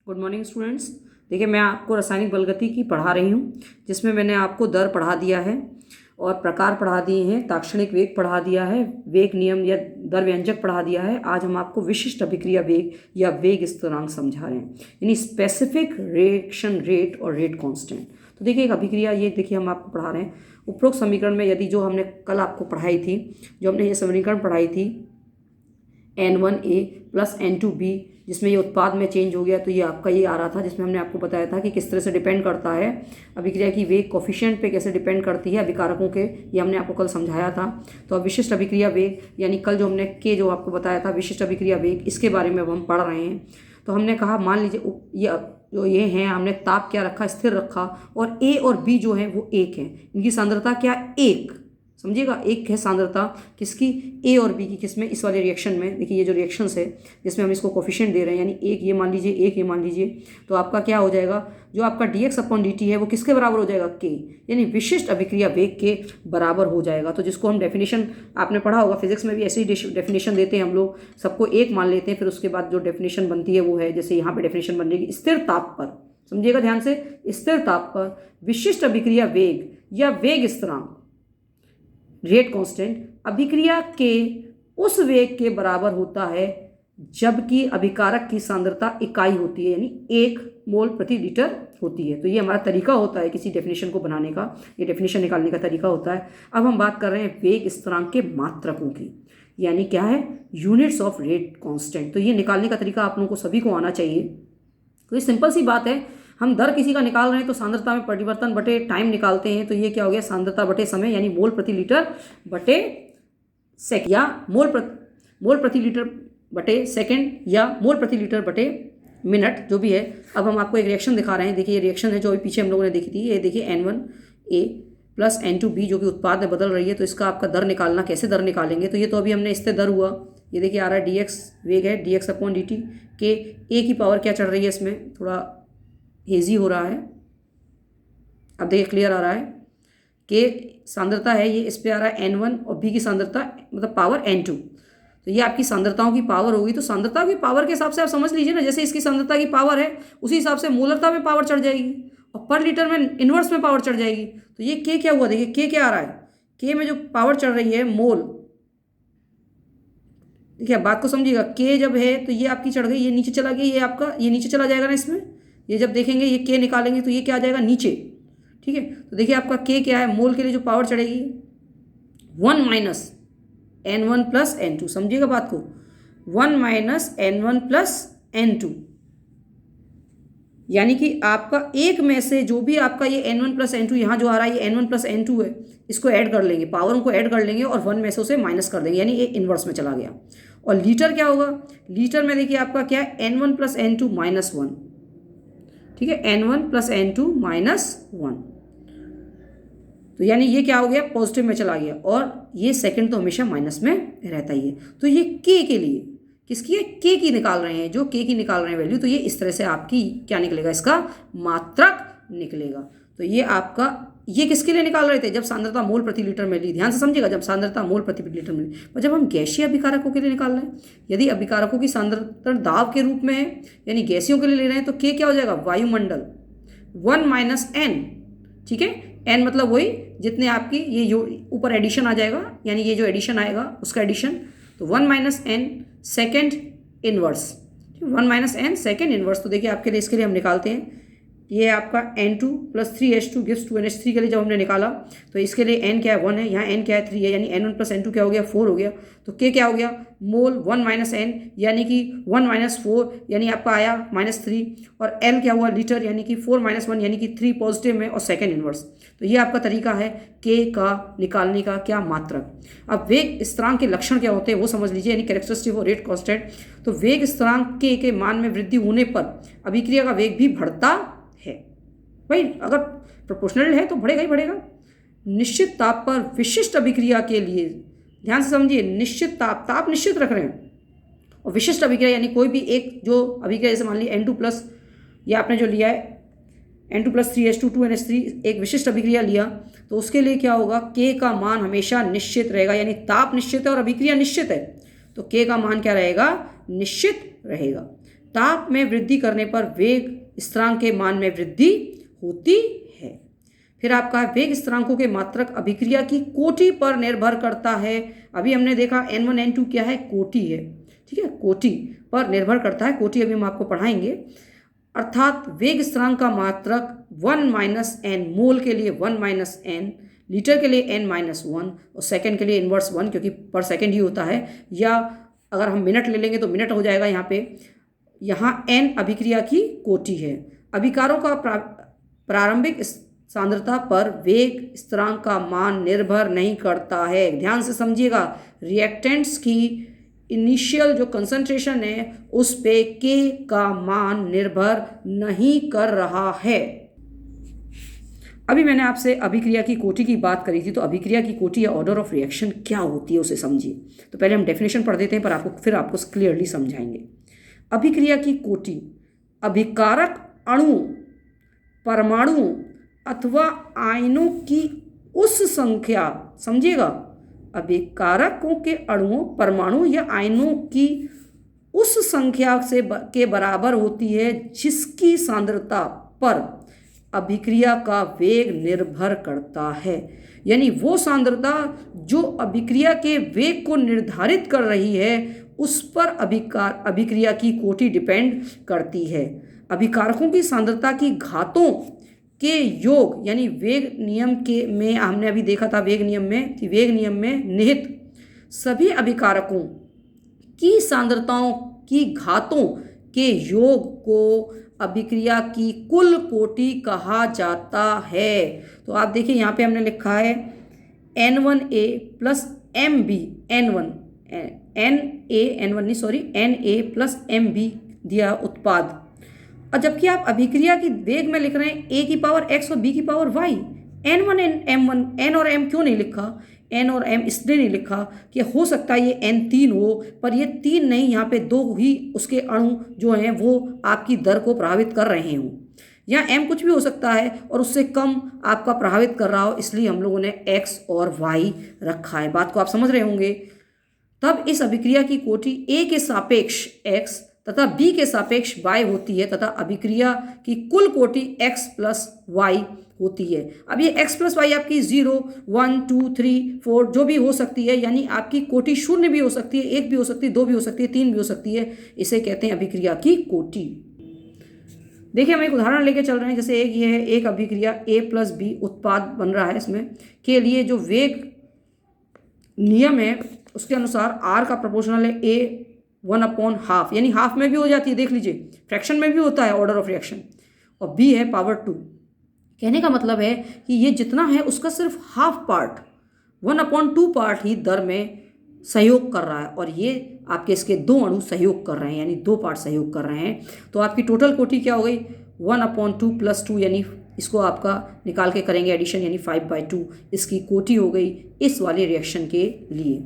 Good morning students. देखिए, मैं आपको रासायनिक बलगति की पढ़ा रही हूँ, जिसमें मैंने आपको दर पढ़ा दिया है और प्रकार पढ़ा दिए हैं, ताक्षणिक वेग पढ़ा दिया है, वेग नियम या दर व्यंजक पढ़ा दिया है। आज हम आपको विशिष्ट अभिक्रिया वेग या वेग स्थिरांक समझा रहे हैं, यानी स्पेसिफिक रिएक्शन रेट और रेट कांस्टेंट। तो देखिए, एक अभिक्रिया, ये देखिए हम आपको पढ़ा रहे हैं उपरोक्त समीकरण में, यदि जो हमने कल आपको पढ़ाई थी, जो हमने ये समीकरण पढ़ाई थी N1A प्लस N2B, जिसमें ये उत्पाद में चेंज हो गया, तो ये आपका ये आ रहा था, जिसमें हमने आपको बताया था कि किस तरह से डिपेंड करता है अभिक्रिया की वेग कोफिशिएंट पे, कैसे डिपेंड करती है अभिकारकों के, ये हमने आपको कल समझाया था। तो अब विशिष्ट अभिक्रिया वेग, यानी कल जो हमने के जो आपको बताया था विशिष्ट अभिक्रिया वेग, इसके बारे में अब हम पढ़ रहे हैं। तो हमने कहा, मान लीजिए ये जो ये हैं, हमने ताप क्या रखा, स्थिर रखा, और ए और बी जो है वो एक है, इनकी सांद्रता क्या, एक, समझिएगा, एक है सांद्रता किसकी, ए और बी की, किसमें, इस वाले रिएक्शन में। देखिए, ये जो रिएक्शंस है जिसमें हम इसको कोफिशिएंट दे रहे हैं, यानी एक ये मान लीजिए, एक ये मान लीजिए, तो आपका क्या हो जाएगा, जो आपका dx/dt है वो किसके बराबर हो जाएगा, के, यानी विशिष्ट अभिक्रिया वेग के बराबर हो जाएगा। तो जिसको हम डेफिनेशन, आपने पढ़ा होगा फिजिक्स में भी ऐसे ही डेफिनेशन देते हैं हम लोग, सबको एक मान लेते हैं, फिर उसके बाद जो डेफिनेशन बनती है वो है, जैसे यहाँ पे डेफिनेशन बन जाएगी, स्थिर ताप पर, समझिएगा ध्यान से, स्थिर ताप पर विशिष्ट अभिक्रिया वेग या वेग स्थिरांक रेट कांस्टेंट अभिक्रिया के उस वेग के बराबर होता है जबकि अभिकारक की सांद्रता इकाई होती है, यानी 1 मोल प्रति लीटर होती है। तो ये हमारा तरीका होता है किसी डेफिनेशन को बनाने का, ये डेफिनेशन निकालने का तरीका होता है। अब हम बात कर रहे हैं वेग स्थिरांक के मात्रकों की, यानी क्या है, यूनिट्स ऑफ रेट कांस्टेंट। तो ये निकालने का तरीका आप लोगों को सभी को आना चाहिए। तो ये सिंपल सी बात है, हम दर किसी का निकाल रहे हैं तो सांद्रता में परिवर्तन बटे टाइम निकालते हैं। तो ये क्या हो गया, सांद्रता बटे समय, यानी मोल प्रति लीटर बटे सेकंड, या मोल प्रति लीटर बटे सेकंड, या मोल प्रति लीटर बटे मिनट, जो भी है। अब हम आपको एक रिएक्शन दिखा रहे हैं। देखिए, ये रिएक्शन है जो अभी पीछे हम लोगों ने देखी थी। ये देखिए N1A प्लस N2B जो कि उत्पाद में बदल रही है। तो इसका आपका दर निकालना, कैसे दर निकालेंगे, तो ये तो अभी हमने इससे दर हुआ, ये देखिए आ रहा है dx वेग है, dx/dt के a की पावर क्या चढ़ रही है, इसमें थोड़ा हेजी हो रहा है, अब देखिए क्लियर आ रहा है, के सांद्रता है, ये इस पे आ रहा है N1, और B की सांद्रता मतलब पावर N2। तो ये आपकी सांद्रताओं की पावर होगी। तो सांद्रता की पावर के हिसाब से आप समझ लीजिए ना, जैसे इसकी सांद्रता की पावर है उसी हिसाब से मोलरता में पावर चढ़ जाएगी और पर लीटर में इन्वर्स में पावर चढ़ जाएगी। तो ये के क्या हुआ, देखिए के क्या आ रहा है, के में जो पावर चढ़ रही है मोल, देखिए बात को समझिएगा, के जब है तो ये आपकी चढ़ गई, ये नीचे चला गया, ये आपका ये नीचे चला जाएगा ना इसमें, ये जब देखेंगे ये के निकालेंगे तो ये क्या आ जाएगा, नीचे, ठीक है। तो देखिए आपका के क्या है, मोल के लिए जो power चढ़ेगी 1 minus N1 plus N2, समझिएगा बात को, 1 माइनस N1 प्लस N2, यानी कि आपका एक में से जो भी आपका ये N1 प्लस N2 यहाँ जो आ रहा है, ये N1 प्लस N2 है, इसको ऐड कर लेंगे, पावरों को ऐड कर लेंगे और 1 में से उसे माइनस कर देंगे, यानी ये इन्वर्स में चला गया। और लीटर क्या होगा, लीटर में देखिए आपका क्या है, N1 प्लस N2 माइनस 1, ठीक है, N1 प्लस N2 माइनस 1। तो यानी ये क्या हो गया, पॉजिटिव में चला गया, और ये सेकंड तो हमेशा माइनस में रहता ही है। तो ये के लिए किसकी है, के की निकाल रहे हैं, जो के की निकाल रहे हैं वैल्यू, तो ये इस तरह से आपकी क्या निकलेगा, इसका मात्रक निकलेगा। तो ये आपका, ये किसके लिए निकाल रहे थे, जब सांद्रता मोल प्रति लीटर में ली, ध्यान से समझिएगा, जब सांद्रता मोल प्रति लीटर में ली। और जब हम गैसीय अभिकारकों के लिए निकाल रहे हैं, यदि अभिकारकों की सांद्रता दाब के रूप में है, यानी गैसियों के लिए ले रहे हैं, तो के क्या हो जाएगा, वायुमंडल 1 माइनस N, ठीक है, N मतलब वही जितने आपकी ये जो ऊपर एडिशन आ जाएगा, यानी ये जो एडिशन आएगा उसका एडिशन, तो 1 minus N second inverse, 1 minus N second inverse. तो देखिए आपके लिए, इसके लिए हम निकालते हैं, ये आपका N2 plus 3H2 gives 2NH3 के लिए जब हमने निकाला, तो इसके लिए N क्या है, 1 है, यहाँ N क्या है, 3 है, यानी N1 प्लस N2 क्या हो गया, 4 हो गया। तो K क्या हो गया, मोल 1 माइनस N, यानी कि 1 माइनस 4, यानी आपका आया माइनस 3, और L क्या हुआ, लीटर, यानी कि 4 माइनस 1, यानी कि 3 पॉजिटिव में और सेकेंड इनवर्स। तो ये आपका तरीका है K का निकालने का, क्या, मात्रक। अब वेग स्थिरांक के लक्षण क्या होते हैं वो समझ लीजिए, यानी कैरेक्टरिस्टिक और रेट कांस्टेंट। तो वेग स्थिरांक K के मान में वृद्धि होने पर अभिक्रिया का वेग भी बढ़ता है, भाई अगर प्रोपोर्शनल है तो बढ़ेगा ही बढ़ेगा। निश्चित ताप पर विशिष्ट अभिक्रिया के लिए, ध्यान से समझिए, निश्चित ताप निश्चित रख रहे हैं, और विशिष्ट अभिक्रिया यानी कोई भी एक जो अभिक्रिया, जैसे मान ली N2 प्लस, या आपने जो लिया है N2 प्लस 3H2 2NH3, एक विशिष्ट अभिक्रिया लिया, तो उसके लिए क्या होगा, K का मान हमेशा निश्चित रहेगा, यानी ताप निश्चित है और अभिक्रिया निश्चित है, तो K का मान क्या रहेगा, निश्चित रहेगा। ताप में वृद्धि करने पर वेग स्थिरांक के मान में वृद्धि होती है। फिर आपका वेग स्थिरांकों के मात्रक अभिक्रिया की कोटि पर निर्भर करता है। अभी हमने देखा N1 N2 क्या है, कोटि है, ठीक है, कोटि पर निर्भर करता है। कोटि अभी हम आपको पढ़ाएंगे। अर्थात वेग स्थिरांक का मात्रक 1 - n, मोल के लिए 1 - n, लीटर के लिए n-1 और सेकंड के लिए इनवर्स 1, क्योंकि पर सेकंड ही होता है। या अगर हम मिनट ले लेंगे तो मिनट हो जाएगा यहाँ पे। यहाँ n अभिक्रिया की कोटि है। अभिकारों का प्रारंभिक सांद्रता पर वेग स्थिरांक का मान निर्भर नहीं करता है। ध्यान से समझिएगा, रिएक्टेंट्स की इनिशियल जो कंसंट्रेशन है उस पे K का मान निर्भर नहीं कर रहा है। अभी मैंने आपसे अभिक्रिया की कोटि की बात करी थी, तो अभिक्रिया की कोटि या ऑर्डर ऑफ रिएक्शन क्या होती है उसे समझिए। तो पहले हम डेफिनेशन पढ़ देते हैं, पर आपको क्लियरली समझाएंगे। अभिक्रिया की कोटि अभिकारक अणु, परमाणुओं अथवा आयनों की उस संख्या, समझिएगा, अभिकारकों के अणुओं, परमाणु या आयनों की उस संख्या से के बराबर होती है जिसकी सांद्रता पर अभिक्रिया का वेग निर्भर करता है। यानी वो सांद्रता जो अभिक्रिया के वेग को निर्धारित कर रही है उस पर अभिक्रिया की कोटि डिपेंड करती है। अभिकारकों की सांद्रता की घातों के योग, यानी वेग नियम के में हमने अभी देखा था, वेग नियम में कि वेग नियम में निहित सभी अभिकारकों की सांद्रताओं की घातों के योग को अभिक्रिया की कुल कोटि कहा जाता है। तो आप देखिए यहाँ पे हमने लिखा है N1A plus MB, Na plus MB दिया उत्पाद। और जबकि आप अभिक्रिया की वेग में लिख रहे हैं A की पावर x और B की power y। N1 M1, N और M क्यों नहीं लिखा? N और M इसलिए नहीं लिखा कि हो सकता है ये N 3 हो, पर ये 3 नहीं, यहाँ पे 2 ही उसके अणु जो हैं वो आपकी दर को प्रभावित कर रहे हों। यहाँ M कुछ भी हो सकता है और उससे कम आपका प्रभावित कर रहा हो, इसलिए हम लोगों ने X और Y रखा है। बात को आप समझ रहे होंगे। तब इस अभिक्रिया की कोटि A के सापेक्ष X तथा B के सापेक्ष Y होती है तथा अभिक्रिया की कुल कोटि X प्लस Y होती है। अब ये x प्लस वाई आपकी 0, 1, 2, 3, 4 जो भी हो सकती है, यानी आपकी कोटि 0 भी हो सकती है, 1 भी हो सकती है, 2 भी हो सकती है, 3 भी हो सकती है। इसे कहते हैं अभिक्रिया की कोटि। देखिए हम एक उदाहरण लेके चल रहे हैं। जैसे एक ये है, एक अभिक्रिया A प्लस B उत्पाद बन रहा है। इसमें के लिए जो वेग नियम है उसके अनुसार R का प्रोपोर्शनल है A 1/2, यानी हाफ में भी हो जाती है, देख लीजिए, फ्रैक्शन में भी होता है ऑर्डर ऑफ रिएक्शन, और B है पावर 2। कहने का मतलब है कि ये जितना है उसका सिर्फ हाफ पार्ट, 1/2 पार्ट ही दर में सहयोग कर रहा है, और ये आपके इसके 2 अणु सहयोग कर रहे हैं, यानी 2 पार्ट सहयोग कर रहे हैं। तो आपकी टोटल कोटि क्या हो गई? 1/2 + 2, यानी इसको आपका निकाल के करेंगे एडिशन, यानी 5/2 इसकी कोटि हो गई इस वाले रिएक्शन के लिए।